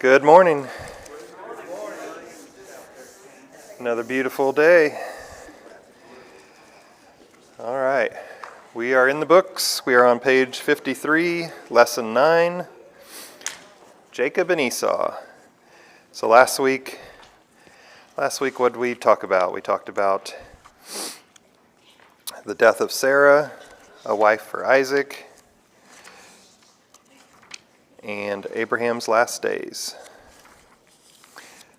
Good morning. Another beautiful day. All right. We are in the books. We are on page 53, lesson 9, Jacob and Esau. So last week what did we talk about? We talked about the death of Sarah, a wife for Isaac, and Abraham's last days.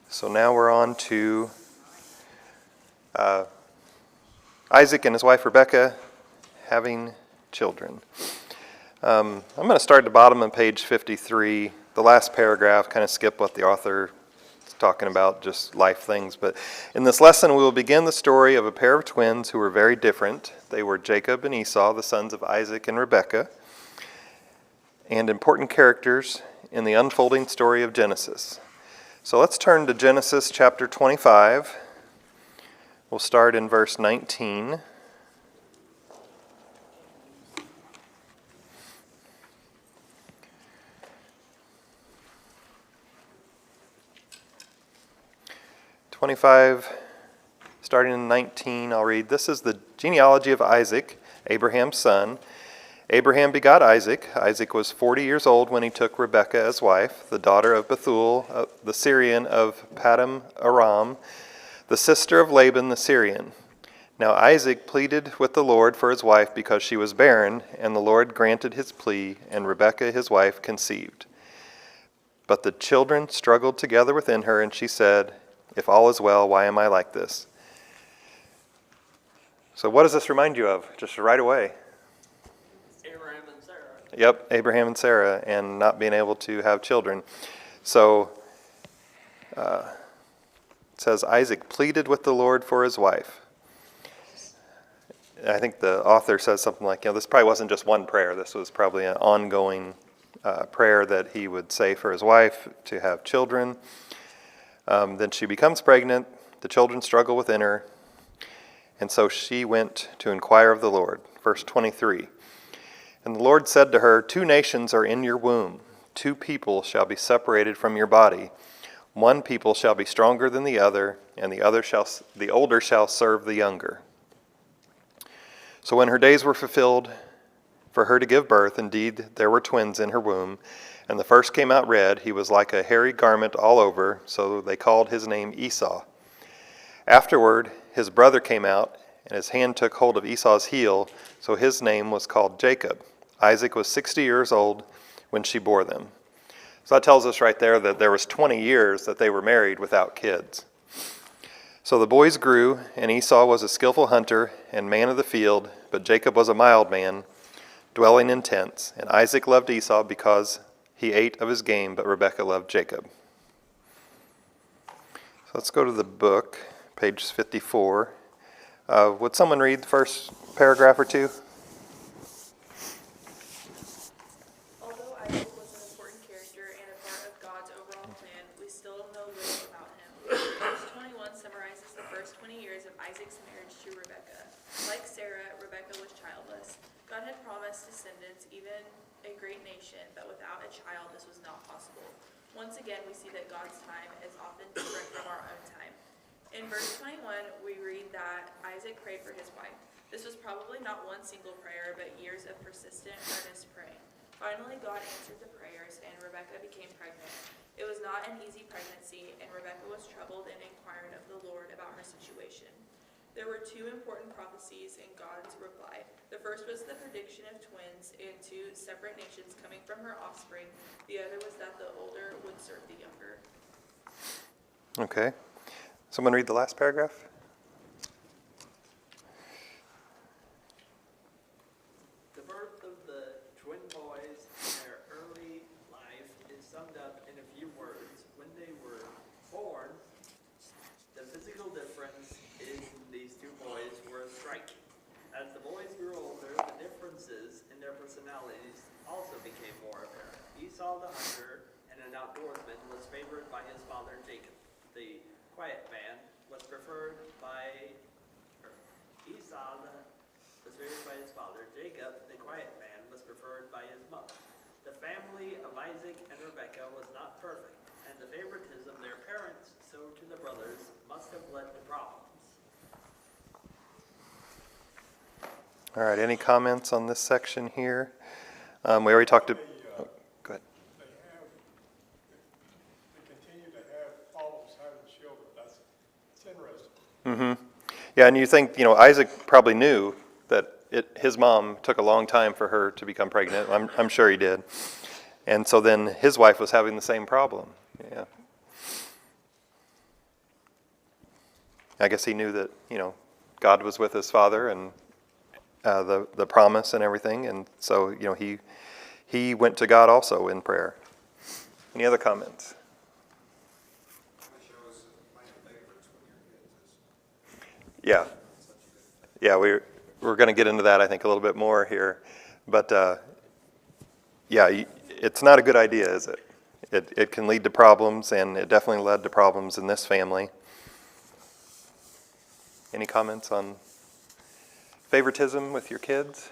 So now we're on to Isaac and his wife Rebekah having children. I'm going to start at the bottom of page 53. The last paragraph, kind of skip what the author is talking about, just life things. But in this lesson, we will begin the story of a pair of twins who were very different. They were Jacob and Esau, the sons of Isaac and Rebekah, and important characters in the unfolding story of Genesis. So let's turn to Genesis chapter 25. We'll start in verse 19. Starting in 19, I'll read. This is the genealogy of Isaac, Abraham's son. Abraham begot Isaac. Isaac was 40 years old when he took Rebekah as wife, the daughter of Bethuel, the Syrian of Paddan Aram, the sister of Laban the Syrian. Now Isaac pleaded with the Lord for his wife because she was barren, and the Lord granted his plea, and Rebekah his wife conceived. But the children struggled together within her, and she said, "If all is well, why am I like this?" So what does this remind you of, just right away? Abraham and Sarah. Yep, Abraham and Sarah, and not being able to have children. So it says Isaac pleaded with the Lord for his wife. I think the author says something like, this probably wasn't just one prayer. This was probably an ongoing prayer that he would say for his wife to have children. Then she becomes pregnant. The children struggle within her. And so she went to inquire of the Lord. Verse 23. And the Lord said to her, 2 nations are in your womb. 2 people shall be separated from your body. 1 people shall be stronger than the other, and the older shall serve the younger. So when her days were fulfilled for her to give birth, indeed there were twins in her womb. And the first came out red. He was like a hairy garment all over, so they called his name Esau. Afterward, his brother came out, and his hand took hold of Esau's heel, so his name was called Jacob. Isaac was 60 years old when she bore them. So that tells us right there that there was 20 years that they were married without kids. So the boys grew, and Esau was a skillful hunter and man of the field, but Jacob was a mild man, dwelling in tents. And Isaac loved Esau because he ate of his game, but Rebekah loved Jacob. So let's go to the book, page 54. Would someone read the first paragraph or two? Although Isaac was an important character and a part of God's overall plan, we still know little about him. Verse 21 summarizes the first 20 years of Isaac's marriage to Rebekah. Like Sarah, Rebekah was childless. God had promised descendants, even a great nation, but without a child this was not possible. Once again, we see that God's time is often different from our own time. In verse 21, we read that Isaac prayed for his wife. This was probably not one single prayer, but years of persistent, earnest praying. Finally, God answered the prayers, and Rebekah became pregnant. It was not an easy pregnancy, and Rebekah was troubled and inquired of the Lord about her situation. There were 2 important prophecies in God's reply. The first was the prediction of twins and 2 separate nations coming from her offspring. The other was that the older would serve the younger. Okay. Someone read the last paragraph? The birth of the twin boys in their early life is summed up in a few words. When they were born, the physical difference in these 2 boys were striking. As the boys grew older, the differences in their personalities also became more apparent. Esau the hunter and an outdoorsman was favored by his father Jacob. The quiet man was preferred by Esau was favored by his father. Jacob, the quiet man, was preferred by his mother. The family of Isaac and Rebekah was not perfect, and brothers must have led to problems. All right, any comments on this section here? We already talked to, oh, go ahead. They continue to have problems having children. That's interesting. Yeah, and you think, Isaac probably knew that his mom took a long time for her to become pregnant. I'm sure he did. And so then his wife was having the same problem. Yeah. I guess he knew that, God was with his father and the promise and everything. And so, he went to God also in prayer. Any other comments? Yeah. Yeah, we're going to get into that, I think, a little bit more here. But, it's not a good idea, is it? It can lead to problems, and it definitely led to problems in this family. Any comments on favoritism with your kids?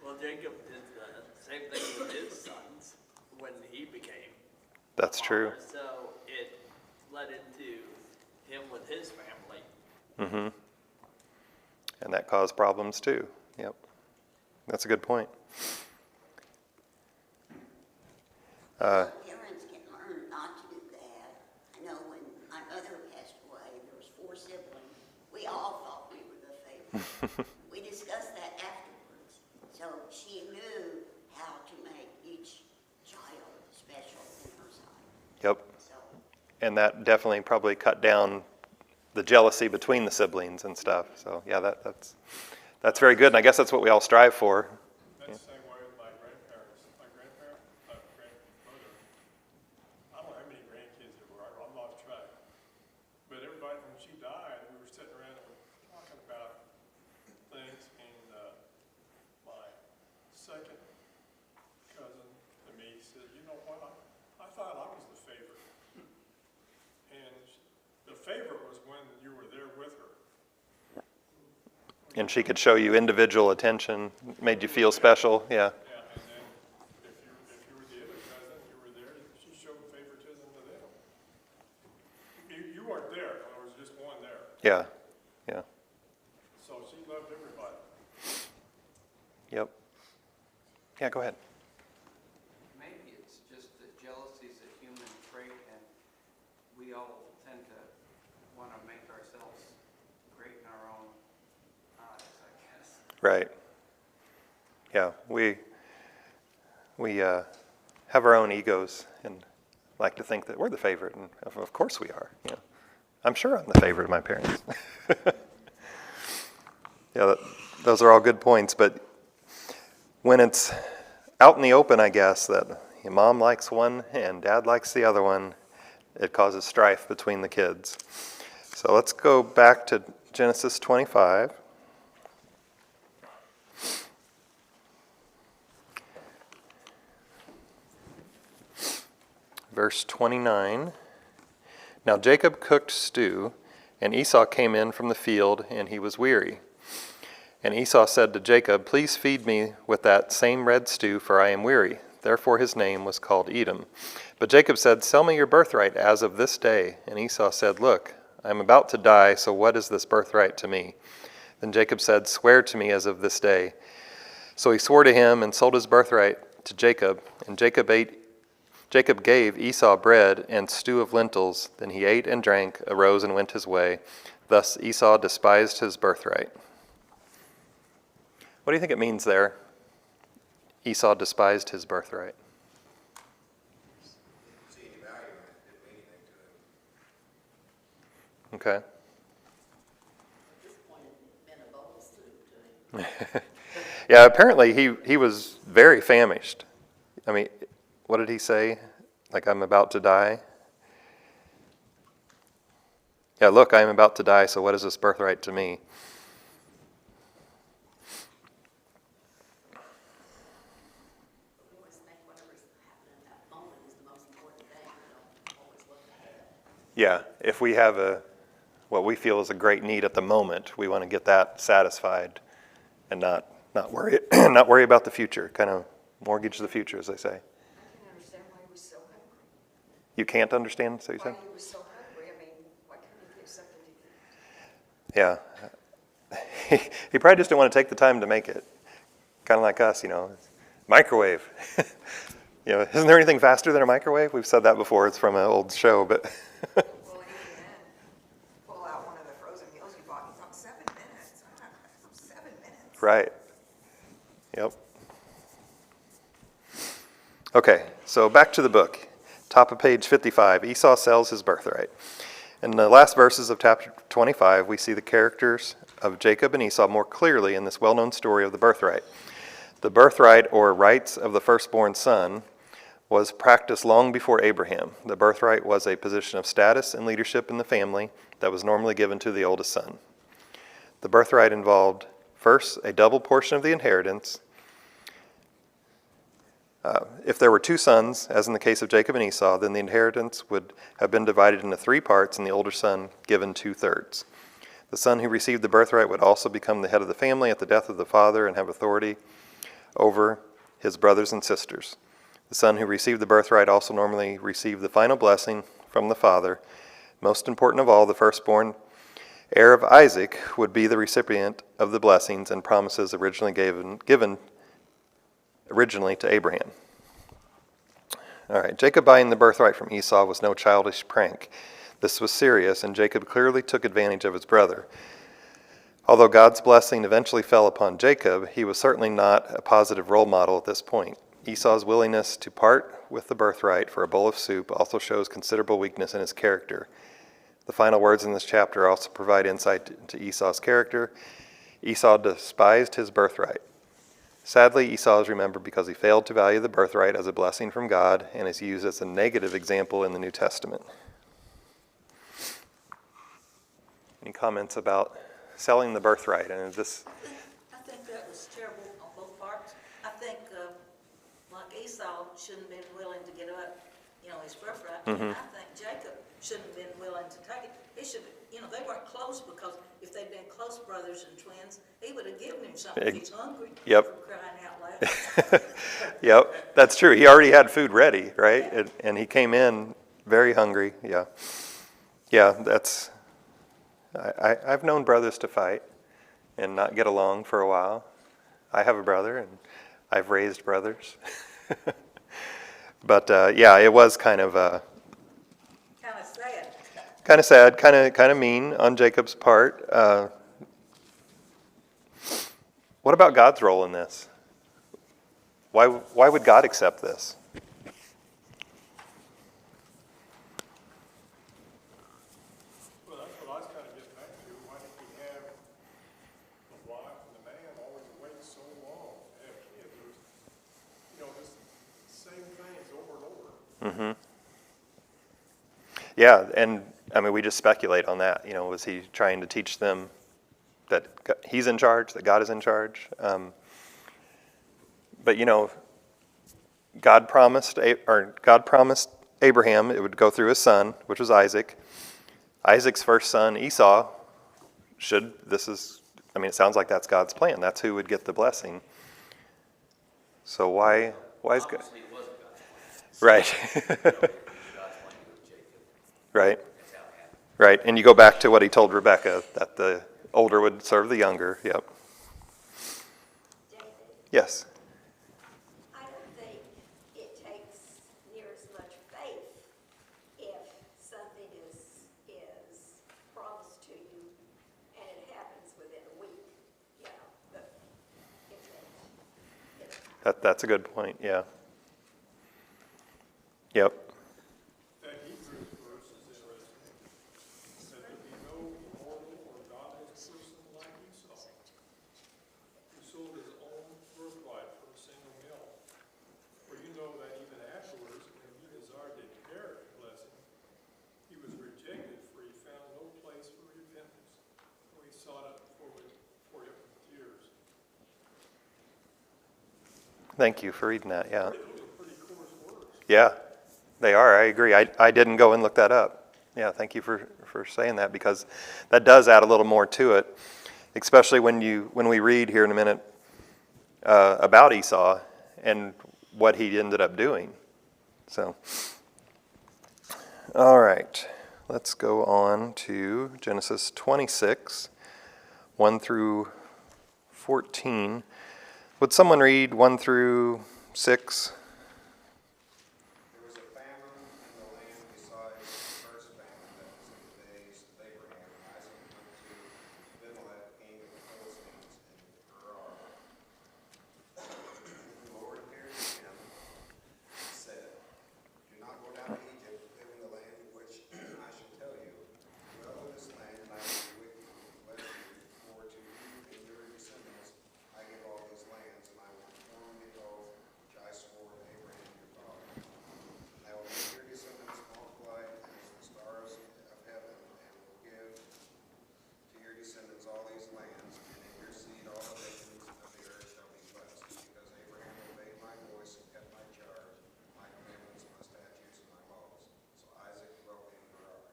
Well, Jacob did the same thing with his sons when he became That's a true. father, so it led into him with his family. Mm-hmm. And that caused problems too. Yep. That's a good point. Parents can learn not to do that. I know when my mother passed away, there was 4 siblings. We all thought we were the favorite. We discussed that afterwards. So she knew how to make each child special in her sight. Yep. So And that definitely probably cut down the jealousy between the siblings and stuff. So yeah, that's very good. And I guess that's what we all strive for. That's the same way with my grandparents. My grandmother, I don't know how many grandkids there were. I'm lost track. But everybody, when she died, we were sitting around and talking about things. And my second cousin to me said, "You know what? I thought I was the favorite." And the favorite was when you were there with her. And she could show you individual attention, made you feel special. Yeah. Yeah, and then if you were the other cousin, you were there, she showed favoritism to them. You weren't there, there was just one there. Yeah. Yeah. So she loved everybody. Yep. Yeah, go ahead. Maybe it's just that jealousy is a human trait, and we all tend to want to make ourselves great in our own eyes, I guess. Right. Yeah, we have our own egos and like to think that we're the favorite, and of course we are. Yeah. I'm sure I'm the favorite of my parents. Yeah, those are all good points, but when it's out in the open, I guess, that your mom likes one and dad likes the other one, it causes strife between the kids. So let's go back to Genesis 25. Verse 29. Now Jacob cooked stew, and Esau came in from the field, and he was weary. And Esau said to Jacob, "Please feed me with that same red stew, for I am weary." Therefore his name was called Edom. But Jacob said, "Sell me your birthright as of this day." And Esau said, "Look, I am about to die, so what is this birthright to me?" Then Jacob said, "Swear to me as of this day." So he swore to him and sold his birthright to Jacob. And Jacob gave Esau bread and stew of lentils. Then he ate and drank, arose and went his way. Thus Esau despised his birthright. What do you think it means there? Esau despised his birthright. Okay. Yeah, apparently he was very famished. I mean, what did he say? Like, I'm about to die? Yeah, look, I am about to die, so what is this birthright to me? Yeah, if we have what we feel is a great need at the moment, we want to get that satisfied and not worry not worry about the future. Kind of mortgage the future, as they say. I can understand why he was so hungry. You can't understand, so you Why say? he was so hungry. I mean, Yeah. He probably just didn't want to take the time to make it. Kind of like us, Microwave. Isn't there anything faster than a microwave? We've said that before. It's from an old show, but Well, and even then, pull out one of the frozen meals you bought, you thought 7 minutes. 7 minutes. right. Yep. Okay, so back to the book. Top of page 55, Esau sells his birthright. In the last verses of chapter 25, we see the characters of Jacob and Esau more clearly in this well-known story of the birthright. The birthright, or rights of the firstborn son, was practiced long before Abraham. The birthright was a position of status and leadership in the family that was normally given to the oldest son. The birthright involved, first, a double portion of the inheritance. If there were 2 sons, as in the case of Jacob and Esau, then the inheritance would have been divided into 3 parts and the older son given 2/3. The son who received the birthright would also become the head of the family at the death of the father and have authority over his brothers and sisters. The son who received the birthright also normally received the final blessing from the father. Most important of all, the firstborn heir of Isaac would be the recipient of the blessings and promises originally given to Abraham. All right, Jacob buying the birthright from Esau was no childish prank. This was serious, and Jacob clearly took advantage of his brother. Although God's blessing eventually fell upon Jacob, he was certainly not a positive role model at this point. Esau's willingness to part with the birthright for a bowl of soup also shows considerable weakness in his character. The final words in this chapter also provide insight into Esau's character. Esau despised his birthright. Sadly, Esau is remembered because he failed to value the birthright as a blessing from God and is used as a negative example in the New Testament. Any comments about selling the birthright? And this, I think that was terrible on both parts. I think, like Esau shouldn't have been willing to get up, his birthright. And I think Jacob shouldn't have been willing to take it. He should, they weren't close, because if they'd been close brothers and twins, he would have given him something if he's hungry. Yep. For crying out loud. Yep, that's true. He already had food ready, right? And he came in very hungry. Yeah. Yeah, that's... I've known brothers to fight and not get along for a while. I have a brother, and I've raised brothers. But yeah, it was kind of Sad. kind of mean on Jacob's part. What about God's role in this? Why would God accept this? Well, that's what I was kind of getting back to. Why did we have the wife and the man always wait so long to have kids? It was, just the same things over and over. Mm-hmm. Yeah, and I mean, we just speculate on that. Was he trying to teach them that he's in charge, that God is in charge? But God promised Abraham it would go through his son, which was Isaac. Isaac's first son, Esau, it sounds like that's God's plan. That's who would get the blessing. So why is God? Obviously, it wasn't God's plan. Right. God's plan with Jacob. Right. That's how it happened. Right. And you go back to what he told Rebekah, that the older would serve the younger. Yep. David, Yes. I don't think it takes near as much faith if something is promised to you and it happens within a week, but That's a good point. Yeah. Yep. That Hebrews verse is interesting. It said there be no mortal or godless person like Esau, who sold his own birthright for a single meal. For you know that even afterwards, when he desired to inherit the blessing, he was rejected, for he found no place for repentance, for he sought it for it with tears. Thank you for reading that. Yeah. Those are pretty coarse words. Yeah, they are. I agree. I didn't go and look that up. Yeah, thank you for saying that, because that does add a little more to it, especially when we read here in a minute about Esau and what he ended up doing. So, all right, let's go on to Genesis 26. 1 through 14. Would someone read 1 through 6? There was a famine in the land besides the first famine that was in the days of Abraham. Isaac went to Abimelech, king of the Philistines, in Gerar. The Lord appeared to him and said, "Do not go down to Egypt, live in the land which I shall tell you. Dwell in this land, and I will be with you, and bless you. For to you and your descendants I give all these lands, and I will perform the oath which I swore to Abraham your father. I will make your descendants multiply as the stars of heaven, and will give to your descendants all these lands, and in your seed all the nations of the earth shall be blessed. Because Abraham obeyed my voice and kept my charge, my commandments, my statutes, and my laws. So Isaac dwelt in Gerar."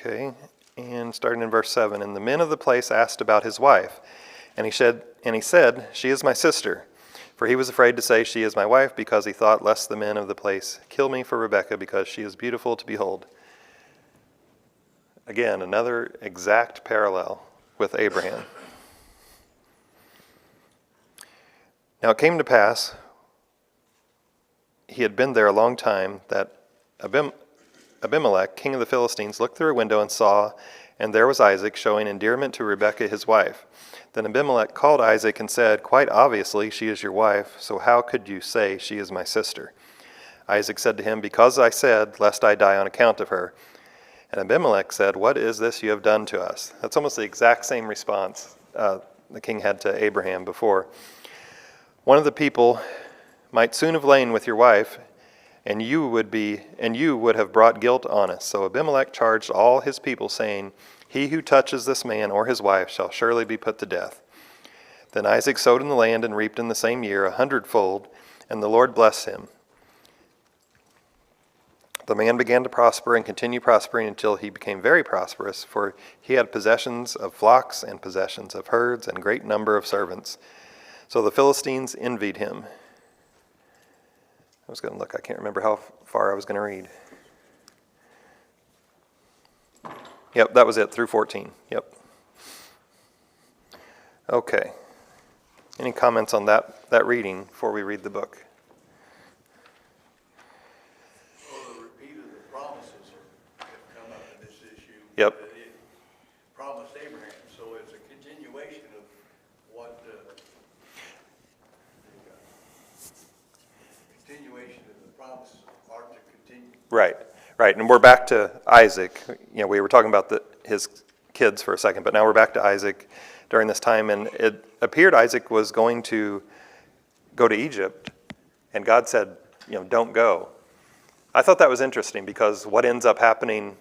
Okay, and starting in verse 7. And the men of the place asked about his wife, and he said, "She is my sister." For he was afraid to say, "She is my wife," because he thought, lest the men of the place kill me for Rebekah, because she is beautiful to behold. Again, another exact parallel with Abraham. Now it came to pass, he had been there a long time, that Abimelech, king of the Philistines, looked through a window and saw, and there was Isaac showing endearment to Rebekah his wife. Then Abimelech called Isaac and said, "Quite obviously she is your wife, so how could you say she is my sister?" Isaac said to him, "Because I said, lest I die on account of her." And Abimelech said, "What is this you have done to us?" That's almost the exact same response the king had to Abraham before. "One of the people might soon have lain with your wife, and you would have brought guilt on us." So Abimelech charged all his people, saying, "He who touches this man or his wife shall surely be put to death." Then Isaac sowed in the land and reaped in the same year 100-fold, and the Lord blessed him. The man began to prosper and continue prospering until he became very prosperous, for he had possessions of flocks and possessions of herds and great number of servants. So the Philistines envied him. I was going to look. I can't remember how far I was going to read. Yep, that was it, through 14. Yep. Okay. Any comments on that reading before we read the book? Well, the repeat of the promises have come up in this issue. Yep. That it promised Abraham, so it's a continuation of what, continuation of the promises are to continue. Right, right. And we're back to Isaac. You know, we were talking about his kids for a second, but now we're back to Isaac during this time. And it appeared Isaac was going to go to Egypt, and God said, don't go. I thought that was interesting, because what ends up happening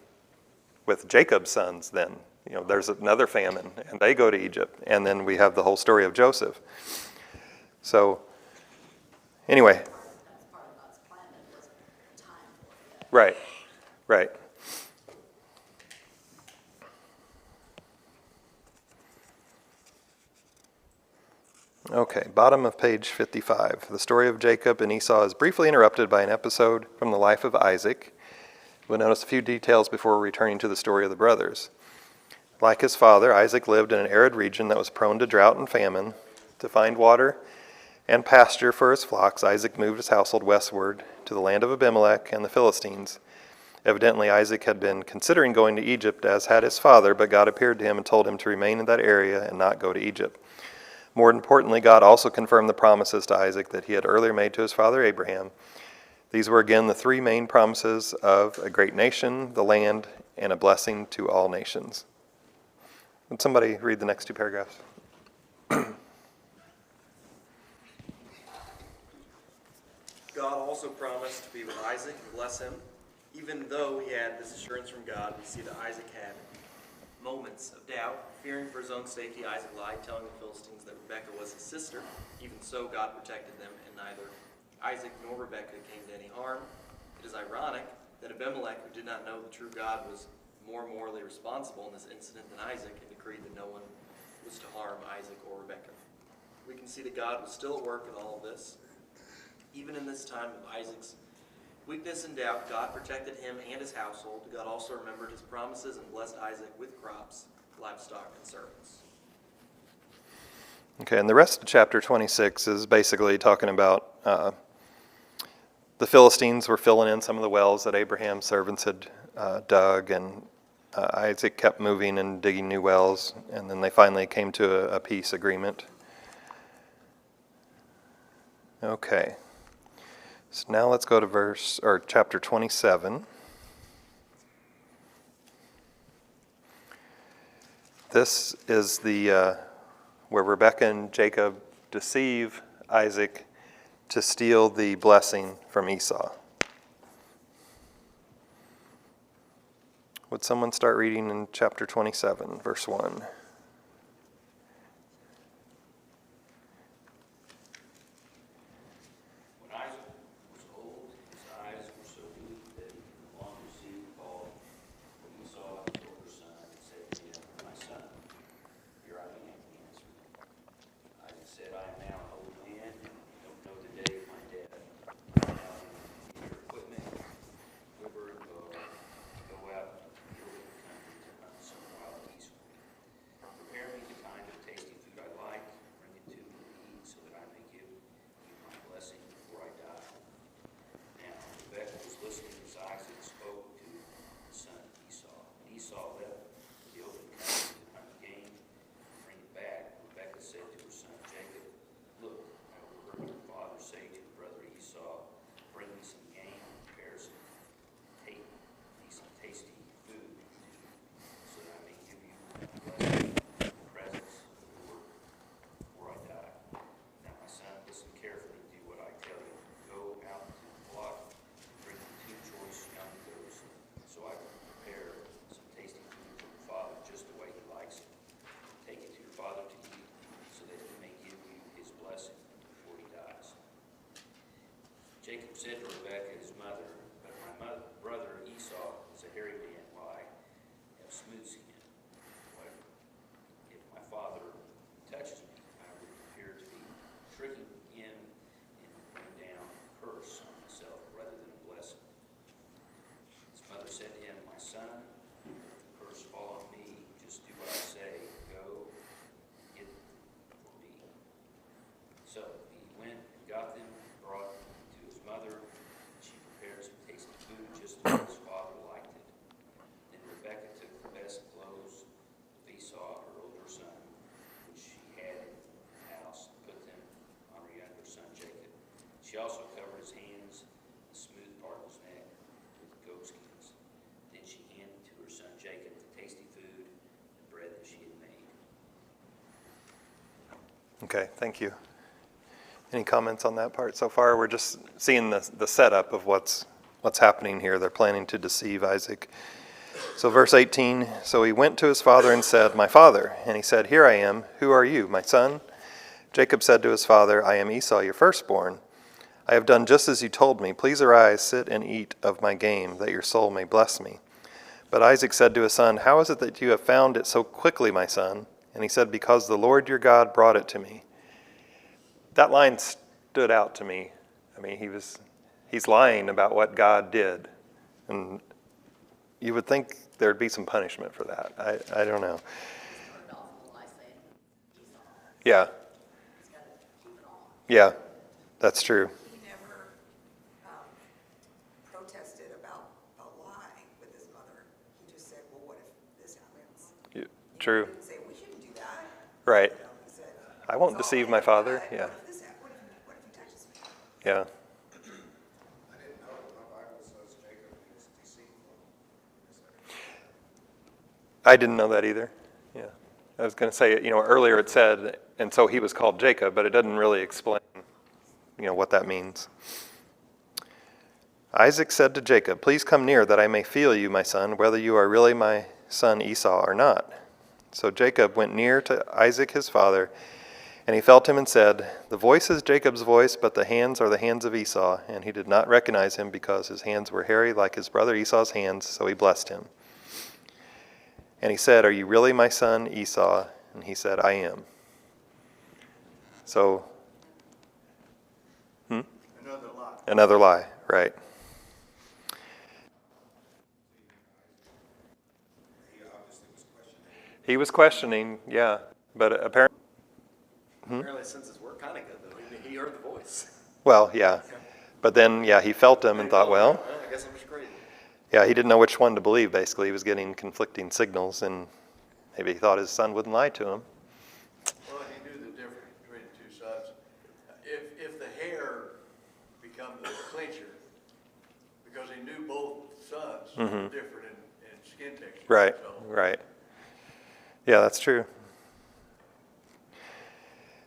with Jacob's sons then? There's another famine, and they go to Egypt, and then we have the whole story of Joseph. So, anyway. That's part of God's plan. It wasn't time for it. Right, right. Okay, bottom of page 55. The story of Jacob and Esau is briefly interrupted by an episode from the life of Isaac. We'll notice a few details before returning to the story of the brothers. Like his father, Isaac lived in an arid region that was prone to drought and famine. To find water and pasture for his flocks, Isaac moved his household westward to the land of Abimelech and the Philistines. Evidently, Isaac had been considering going to Egypt, as had his father, but God appeared to him and told him to remain in that area and not go to Egypt. More importantly, God also confirmed the promises to Isaac that he had earlier made to his father Abraham. These were again the three main promises of a great nation, the land, and a blessing to all nations. Would somebody read the next two paragraphs? God also promised to be with Isaac and bless him. Even though he had this assurance from God, we see that Isaac had moments of doubt. Fearing for his own safety, Isaac lied, telling the Philistines that Rebekah was his sister. Even so, God protected them, and neither Isaac nor Rebekah came to any harm. It is ironic that Abimelech, who did not know the true God, was more morally responsible in this incident than Isaac, and decreed that no one was to harm Isaac or Rebekah. We can see that God was still at work in all of this. Even in this time of Isaac's weakness and doubt, God protected him and his household. God also remembered his promises and blessed Isaac with crops, livestock, and servants. Okay, and the rest of chapter 26 is basically talking about the Philistines were filling in some of the wells that Abraham's servants had dug, and Isaac kept moving and digging new wells, and then they finally came to a peace agreement. Okay, so now let's go to chapter 27. This is the where Rebekah and Jacob deceive Isaac to steal the blessing from Esau. Would someone start reading in chapter 27, verse 1? When Isaac was old, his eyes were so weak that he no longer see Paul. When he saw his older son, and said to him, "My son, here I am," he answered. Isaac said, "I am now an old man, and don't know the day of my death. Now get your equipment, quiver and bow, go out to the open country to hunt some wild geese for me. Prepare me the kind of tasty food I like, bring it to me to eat, so that I may give you my blessing before I die." Now Rebekah was listening as Isaac spoke to his son Esau. And Esau left the open country to hunt game and bring it back. Rebekah said to her son Jacob, "Look, I overheard your father say to your brother Esau, 'Bring me some game and prepare some tasty food, so that I may give you my blessing and presents before I die.' Now my son, listen carefully, do what I tell you. Go out to the flock, bring me 2 choice young goats, so I can prepare some tasty food for your father, just the way he likes it. Take it to your father to eat, so that he may give you his blessing before he dies." Jacob said to Rebekah, his mother, "But my brother Esau is a hairy man, while I have smooth skin. What if my father touches me? I would appear to be tricking him and bring down a curse on myself rather than a blessing." His mother said to him, "My son, if the curse fall on me, just do what I say. Go and get them for me." So he went and got them and brought them to his mother. She prepared some tasty food just as his father liked it. Then Rebekah took the best clothes of Esau, her older son, which she had in the house, and put them on her younger son Jacob. She also covered his hands and the smooth part of his neck with goat skins. Then she handed to her son Jacob the tasty food and bread that she had made. Okay, thank you. Any comments on that part so far? We're just seeing the setup of what's happening here. They're planning to deceive Isaac. So verse 18, so he went to his father and said, "My father." And he said, "Here I am. Who are you, my son?" Jacob said to his father, "I am Esau, your firstborn. I have done just as you told me. Please arise, sit and eat of my game, that your soul may bless me." But Isaac said to his son, "How is it that you have found it so quickly, my son?" And he said, "Because the Lord your God brought it to me." That line stood out to me. I mean, he's lying about what God did. And you would think there'd be some punishment for that. I don't know. Yeah. Yeah, that's true. He never protested about lying with his mother. He just said, "Well, what if this happens?" True. He didn't say, "We shouldn't do that." Right. He said, I won't "It's all deceive in my your father. gut. Yeah. What if this happens? What if he touches me?" Yeah. I didn't know, my Bible says Jacob is deceitful. I didn't know that either. Yeah. I was going to say, earlier it said, and so he was called Jacob, but it doesn't really explain, what that means. Isaac said to Jacob, "Please come near that I may feel you, my son, whether you are really my son Esau or not." So Jacob went near to Isaac his father, and he felt him and said, "The voice is Jacob's voice, but the hands are the hands of Esau." And he did not recognize him because his hands were hairy like his brother Esau's hands, so he blessed him. And he said, "Are you really my son Esau?" And he said, "I am." So, Another lie. another lie, right. He was questioning, yeah, but apparently, Apparently his senses were kind of good, though. He heard the voice. well, yeah. But then, yeah, he felt him and thought, well, I guess I'm just crazy. yeah, he didn't know which one to believe, basically. He was getting conflicting signals, and maybe he thought his son wouldn't lie to him. Well, he knew the difference between the two sons. If the hair become the clincher, because he knew both sons were different in skin texture. Right, So, right. Yeah, that's true.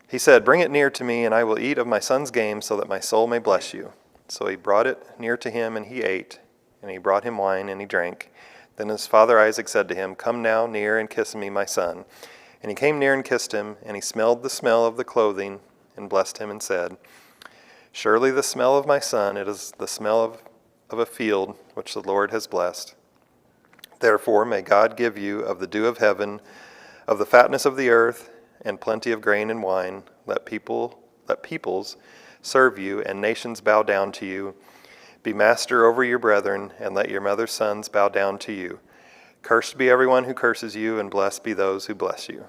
He said, "Bring it near to me, and I will eat of my son's game, so that my soul may bless you." So he brought it near to him, and he ate. And he brought him wine, and he drank. Then his father Isaac said to him, "Come now near and kiss me, my son." And he came near and kissed him, and he smelled the smell of the clothing, and blessed him, and said, "Surely the smell of my son, it is the smell of a field which the Lord has blessed. Therefore may God give you of the dew of heaven, of the fatness of the earth, and plenty of grain and wine. Let peoples serve you, and nations bow down to you. Be master over your brethren, and let your mother's sons bow down to you. Cursed be everyone who curses you, and blessed be those who bless you."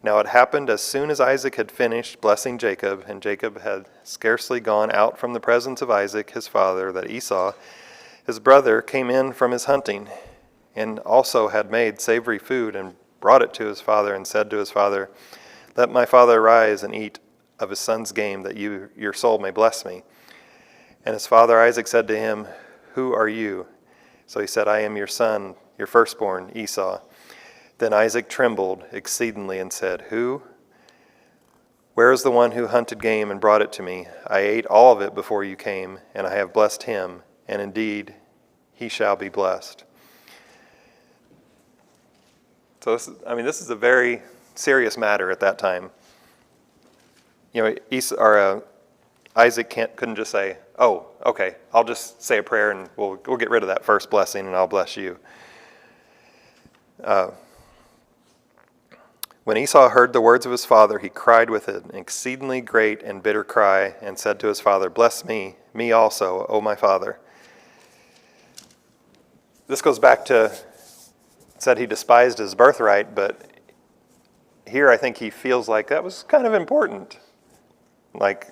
Now it happened as soon as Isaac had finished blessing Jacob, and Jacob had scarcely gone out from the presence of Isaac his father, that Esau, his brother, came in from his hunting, and also had made savory food, and brought it to his father, and said to his father, "Let my father arise and eat of his son's game, that your soul may bless me." And his father Isaac said to him, "Who are you?" So he said, "I am your son, your firstborn, Esau." Then Isaac trembled exceedingly and said, "Where is the one who hunted game and brought it to me? I ate all of it before you came, and I have blessed him, and indeed he shall be blessed." So this is a very serious matter at that time. Isaac couldn't just say, "Oh, okay, I'll just say a prayer and we'll get rid of that first blessing and I'll bless you." When Esau heard the words of his father, he cried with an exceedingly great and bitter cry, and said to his father, "Bless me also, O my father." This goes back to, said he despised his birthright, but here I think he feels like that was kind of important. Like,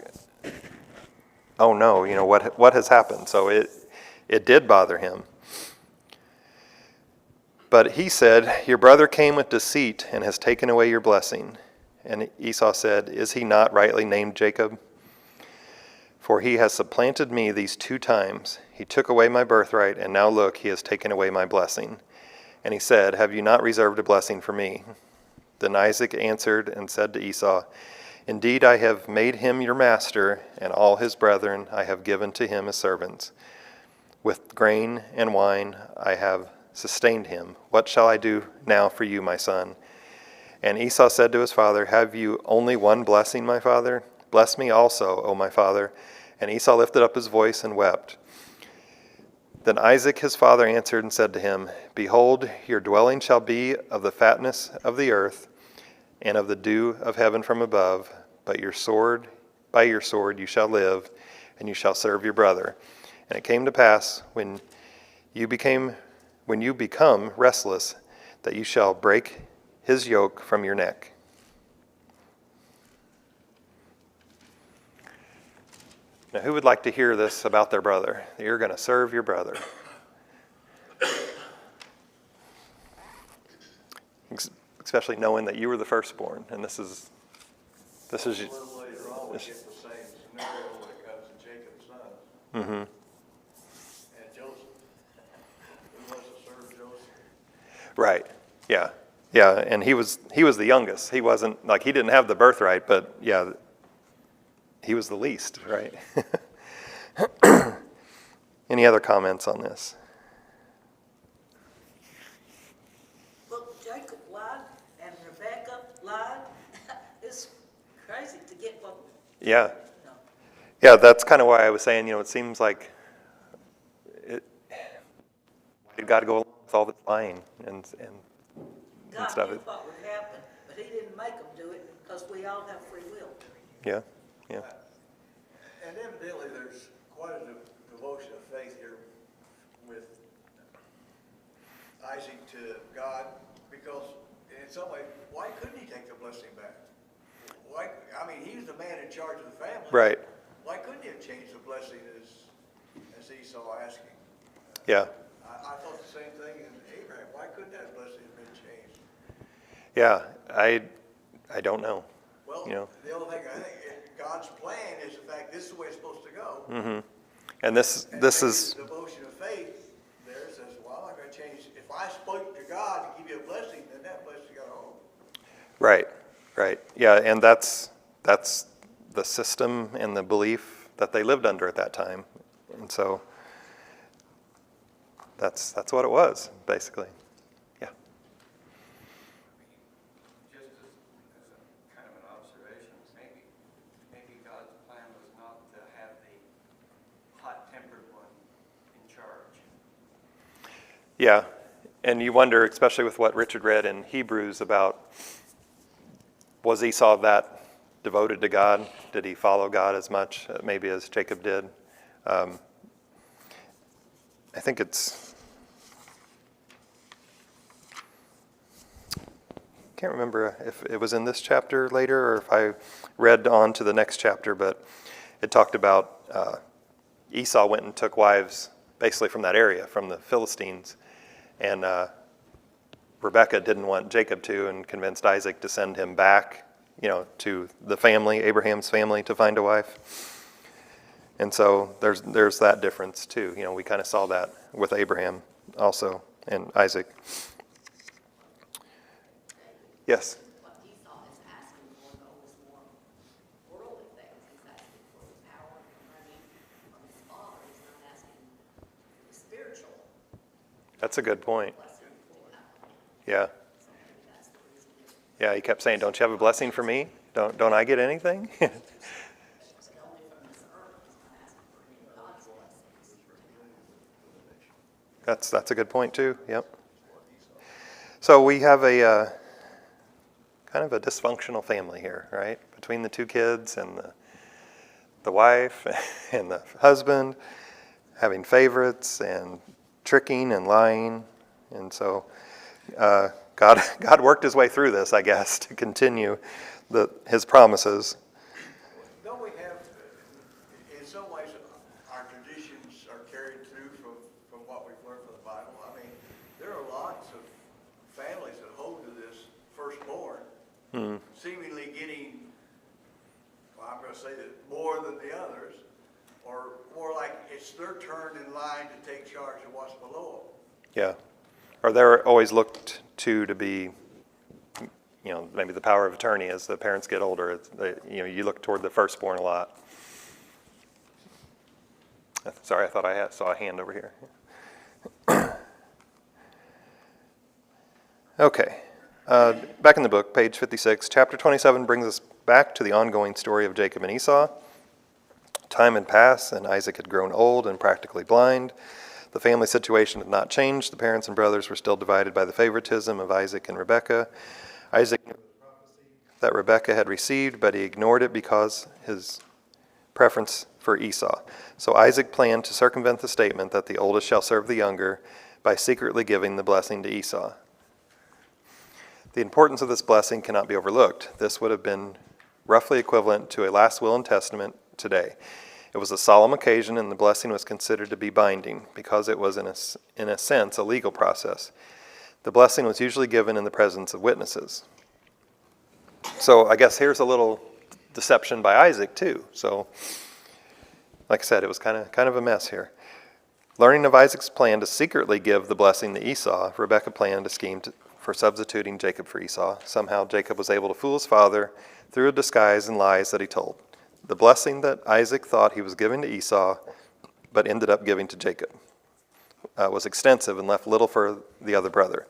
oh no, what has happened? So it did bother him. But he said, "Your brother came with deceit and has taken away your blessing." And Esau said, "Is he not rightly named Jacob? For he has supplanted me these 2 times. He took away my birthright, and now look, he has taken away my blessing." And he said, "Have you not reserved a blessing for me?" Then Isaac answered and said to Esau, "Indeed, I have made him your master, and all his brethren I have given to him as servants. With grain and wine I have sustained him. What shall I do now for you, my son?" And Esau said to his father, "Have you only one blessing, my father? Bless me also, O my father." And Esau lifted up his voice and wept. Then Isaac his father answered and said to him, "Behold, your dwelling shall be of the fatness of the earth, and of the dew of heaven from above, but by your sword you shall live, and you shall serve your brother. And it came to pass, when you become restless, that you shall break his yoke from your neck." Now, who would like to hear this about their brother? That you're going to serve your brother. Especially knowing that you were the firstborn, and this is a little later on, we get the same scenario when it comes to Jacob's sons. Mm-hmm. And Joseph. Who wants to serve Joseph? Right. Yeah. Yeah. And he was the youngest. He wasn't like, he didn't have the birthright, but yeah, he was the least, right? Any other comments on this? Look, Jacob lied and Rebecca lied. It's crazy to get what, Yeah. you know. Yeah, that's kind of why I was saying, it seems like why did God go along with all this lying and God stuff? knew what would happen, but he didn't make them do it because we all have free will. Yeah. Yeah. And evidently, there's quite a devotion of faith here with Isaac to God, because in some way, why couldn't he take the blessing back? Why, I mean, he's the man in charge of the family. Right. Why couldn't he have changed the blessing as Esau asking? Yeah. I thought the same thing in Abraham. Why couldn't that blessing have been changed? Yeah, I don't know. Well, You know. the only thing I think God's plan is the fact this is the way it's supposed to go. Mm-hmm. And this And is maybe the devotion of faith there says, well, I'm not going to change. If I spoke to God to give you a blessing, then that blessing got a hold. right, right. Yeah, and that's the system and the belief that they lived under at that time, and so that's what it was basically. Yeah. Just as a kind of an observation, maybe God's plan was not to have the hot-tempered one in charge. Yeah, and you wonder, especially with what Richard read in Hebrews about, was Esau that devoted to God? Did he follow God as much, maybe as Jacob did? I think can't remember if it was in this chapter later or if I read on to the next chapter, but it talked about Esau went and took wives basically from that area, from the Philistines, and Rebekah didn't want Jacob to, and convinced Isaac to send him back, to the family, Abraham's family, to find a wife. And so there's that difference too. We kind of saw that with Abraham also and Isaac. Yes. What Esau is asking for, though, is more worldly things. He's asking for power and money from his father. He's not asking for spiritual That's a good point. blessing for him. Yeah. So maybe that's the reason. Yeah, he kept saying, don't you have a blessing for me? Don't I get anything? But only from this earth. He's not asking for any of God's blessings. That's a good point too. Yep. So we have a kind of a dysfunctional family here, right? Between the two kids and the wife and the husband, having favorites and tricking and lying, and so God worked his way through this, I guess, to continue his promises. Don't we have, in some ways, our traditions are carried through from what we've learned from the Bible? I mean, there are lots of families that hold to this firstborn, seemingly getting, well, I'm going to say that more than the others, or more like it's their turn in line to take charge of what's below them. Yeah. Or they're always looked to be, maybe the power of attorney as the parents get older. You look toward the firstborn a lot. Sorry, I thought I saw a hand over here. Okay. Back in the book, page 56, chapter 27 brings us back to the ongoing story of Jacob and Esau. Time had passed, and Isaac had grown old and practically blind. The family situation had not changed. The parents and brothers were still divided by the favoritism of Isaac and Rebekah. Isaac knew the prophecy that Rebekah had received, but he ignored it because his preference for Esau. So Isaac planned to circumvent the statement that the oldest shall serve the younger by secretly giving the blessing to Esau. The importance of this blessing cannot be overlooked. This would have been roughly equivalent to a last will and testament today. It was a solemn occasion, and the blessing was considered to be binding because it was, in a sense, a legal process. The blessing was usually given in the presence of witnesses. So I guess here's a little deception by Isaac too. So, like I said, it was kind of a mess here. Learning of Isaac's plan to secretly give the blessing to Esau, Rebekah planned a scheme for substituting Jacob for Esau. Somehow Jacob was able to fool his father through a disguise and lies that he told. The blessing that Isaac thought he was giving to Esau, but ended up giving to Jacob, was extensive and left little for the other brother.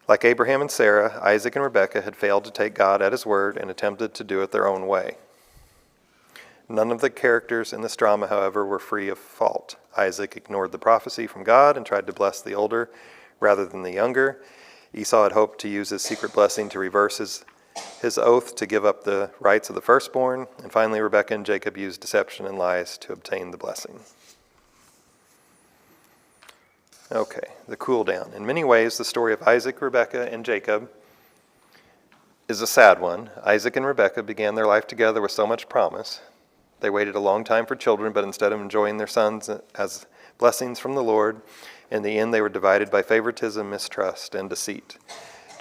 Like Abraham and Sarah, Isaac and Rebekah had failed to take God at his word and attempted to do it their own way. None of the characters in this drama, however, were free of fault. Isaac ignored the prophecy from God and tried to bless the older rather than the younger. Esau had hoped to use his secret blessing to reverse his oath to give up the rights of the firstborn. And finally, Rebekah and Jacob used deception and lies to obtain the blessing. Okay, the cool down. In many ways, the story of Isaac, Rebekah, and Jacob is a sad one. Isaac and Rebekah began their life together with so much promise. They waited a long time for children, but instead of enjoying their sons as blessings from the Lord, in the end they were divided by favoritism, mistrust, and deceit.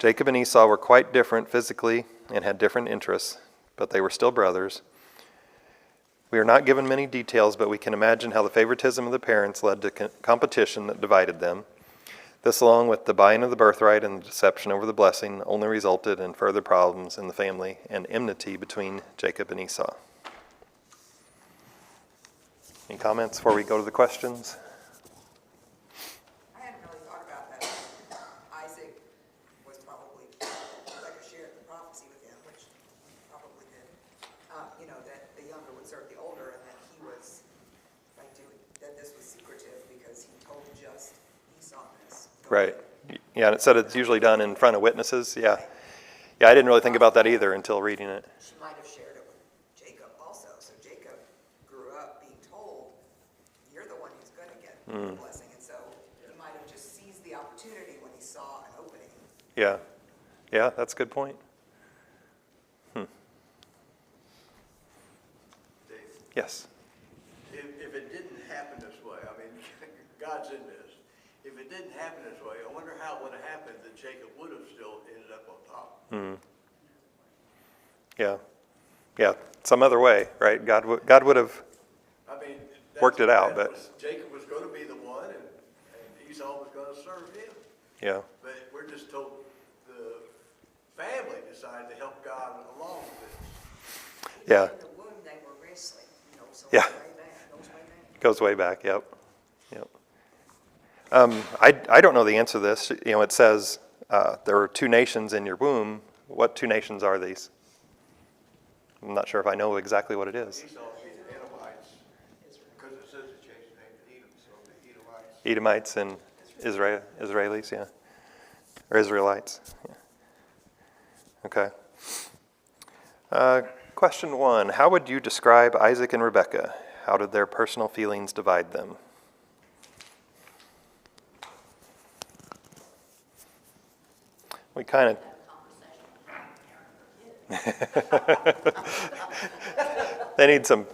Jacob and Esau were quite different physically and had different interests, but they were still brothers. We are not given many details, but we can imagine how the favoritism of the parents led to competition that divided them. This, along with the buying of the birthright and the deception over the blessing, only resulted in further problems in the family and enmity between Jacob and Esau. Any comments before we go to the questions? I hadn't really thought about that. Isaac was probably, like a shared the prophecy with him, which probably did. That the younger would serve the older, and that he was, that this was secretive because he told just Esau this. Right. Yeah, and it said it's usually done in front of witnesses. Yeah. Yeah, I didn't really think about that either until reading it. She might have shared it with Jacob also. So Jacob grew up being told, you're the one who's going to get the blessing. And so he might have just seized the opportunity when he saw an opening. Yeah. Yeah, that's a good point. Dave, Yes. if it didn't happen this way, I mean, God's in this. If it didn't happen this way, I wonder how it would have happened that Jacob would have still ended up on top. Yeah. Yeah. Some other way, right? God would have. I mean, Worked it out, but- Jacob was going to be the one, and Esau was going to serve him. Yeah. But we're just told the family decided to help God along with this. Yeah. In the womb, they were wrestling, so Yeah. way back, goes way back. Goes way back. Yep. Yep. I don't know the answer to this. It says there are two nations in your womb. What two nations are these? I'm not sure if I know exactly what it is. Esau would be the Edomites, because it says it changed the name to Edom, so the Edomites. Edomites and Israelis, yeah. Or Israelites. Yeah. Okay. Question 1. How would you describe Isaac and Rebekah? How did their personal feelings divide them? We kind of... They need some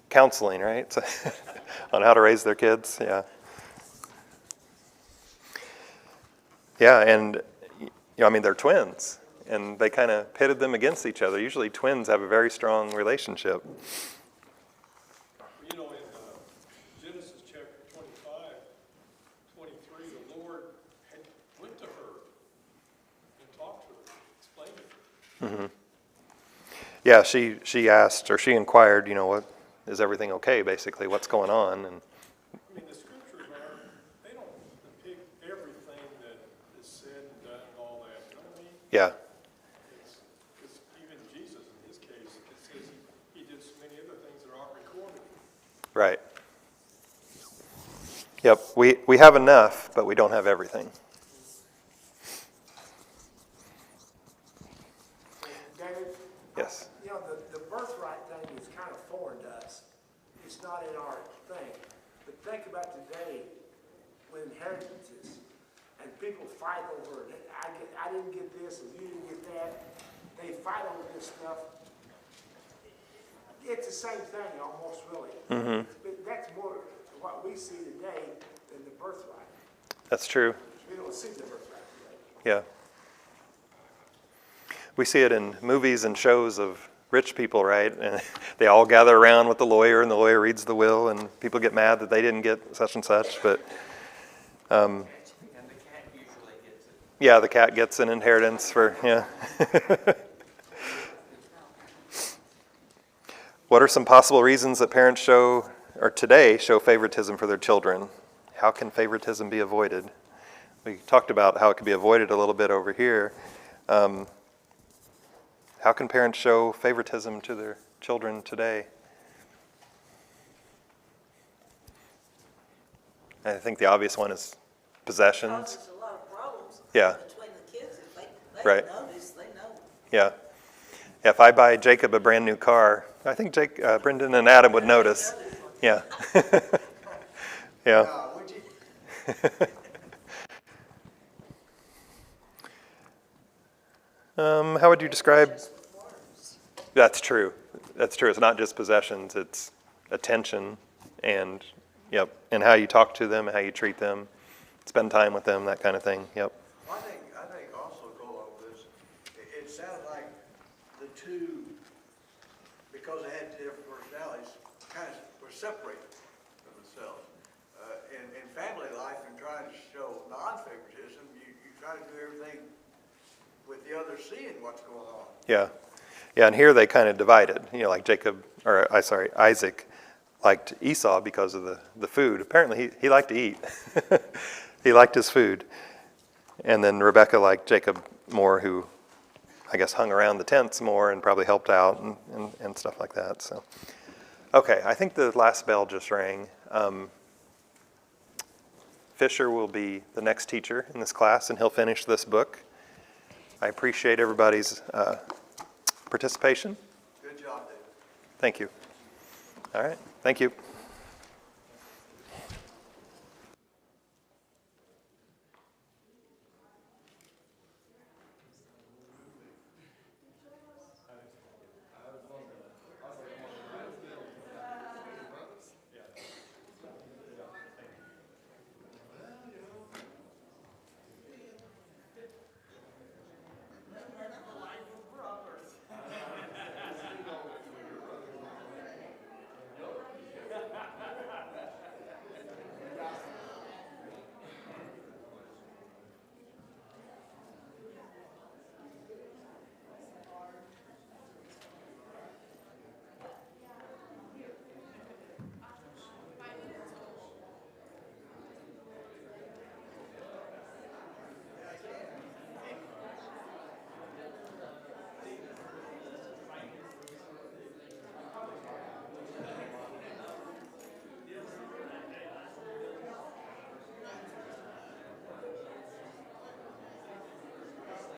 counseling, right? On how to raise their kids, yeah. Yeah, and they're twins, and they kind of pitted them against each other. Usually twins have a very strong relationship. In Genesis chapter 25, 23, the Lord had went to her and talked to her, explained it to her. Yeah, she asked, or she inquired, what is everything okay, basically, what's going on? And The scriptures they don't depict everything that is said and done and all that, you know what I mean? yeah, Because even Jesus, in his case, it says he did so many other things that aren't recorded. right. Yep, we have enough, but we don't have everything. David? Yes. The birthright thing is kind of foreign to us. It's not in our thing. But think about today with inheritances and people fight over it. I didn't get this and you didn't get that. They fight over this stuff. It's the same thing almost, really. But that's more what we see today than the birthright. That's true. We don't see the birthright today. Yeah. We see it in movies and shows of rich people, right? And they all gather around with the lawyer, and the lawyer reads the will, and people get mad that they didn't get such and such. But And the cat usually gets it. yeah, the cat gets an inheritance for, yeah. What are some possible reasons that parents today show favoritism for their children? How can favoritism be avoided? We talked about how it could be avoided a little bit over here. How can parents show favoritism to their children today? I think the obvious one is possessions. Causes a lot of problems. Yeah. Between the kids, if they Right. notice, they know. Yeah. If I buy Jacob a brand new car, I think Brendan and Adam would notice. Yeah. Yeah. Would you? How would you describe? That's true. That's true. It's not just possessions, it's attention and, yep, and how you talk to them, how you treat them, spend time with them, that kind of thing, yep. I think also go along with this, it sounded like the two, because they had different personalities, kind of were separated from themselves. In family life and trying to show non-favoritism, you try to do everything with the other seeing what's going on. Yeah. Yeah, and here they kind of divided, like Isaac liked Esau because of the food. Apparently he liked to eat. He liked his food. And then Rebekah liked Jacob more, who I guess hung around the tents more and probably helped out and stuff like that. So, okay, I think the last bell just rang. Fisher will be the next teacher in this class, and he'll finish this book. I appreciate everybody's participation. Good job, David. Thank you. All right, thank you.